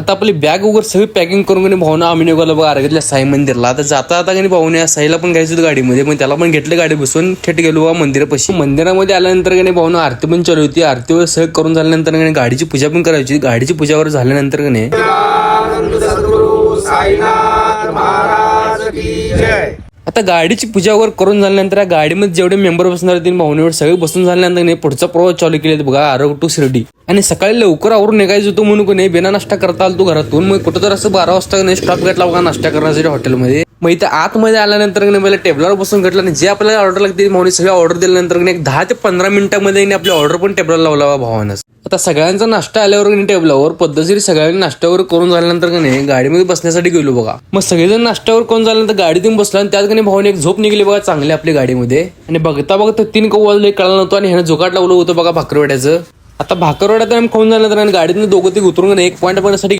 आता आपली बॅग वगैरे सगळी पॅकिंग करून भावना आम्ही निघालो बघा आरगतल्या साई मंदिरला. आता जाता आता भाऊने साईला पण घ्यायचं गाडीमध्ये, मग त्याला पण घेतलं गाडी बसून थेट गेलो बघा मंदिरापाशी. मंदिरामध्ये आल्यानंतर भाऊना आरती पण चालू होती. आरतीवर सगळं करून झाल्यानंतर गाडीची पूजा पण करायची. गाडीची पूजावर झाल्यानंतर आता गाडीची पूजा वगैरे करून झाल्यानंतर गाडीमध्ये जेवढे मेंबर बसणार होते भावनेवर सगळे बसून झाल्यानंतर पुढचा प्रवास चालू केले बघा आरोग्य टू शिर्डी. आणि सकाळी लवकर आवरून निघायचं होतं म्हणून कोणी बिना नाश्ता करता आलो तू घरातून. मग कुठं तर असं 12 वाजता स्टॉप घेतला बघा नाश्ता करण्यासाठी हॉटेलमध्ये. मग इथं आतमध्ये आल्यानंतर पहिला टेबलावर बसून घेतला आणि जे आपल्याला ऑर्डर लागते भावने सगळी ऑर्डर दिल्यानंतर एक 10 ते 15 मिनिटांमध्ये आपली ऑर्डर पण टेबलला लावला भावानं. आता सगळ्यांचा नाश्ता आल्यावर टेबलावर पद्धतशीर सगळ्यांनी नाश्त्यावर करून झाल्यानंतर गाडीमध्ये बसण्यासाठी गेलो बघा. मग सगळेजण नाश्त्यावर करून झाल्यानंतर गाडीतून बसला आणि त्यात भावाने एक झोप निघली बघा चांगली आपल्या गाडीमध्ये. आणि बघता 3 वाजले कळलं नव्हतं आणि ह्यानं झोकाट लावलं होतं बघा भाकरवड्याचं. आता भाकरवड्यात आम्ही खाऊन झाल्यानंतर गाडीतून दोघं ते उतरून एक पॉईंट बनण्यासाठी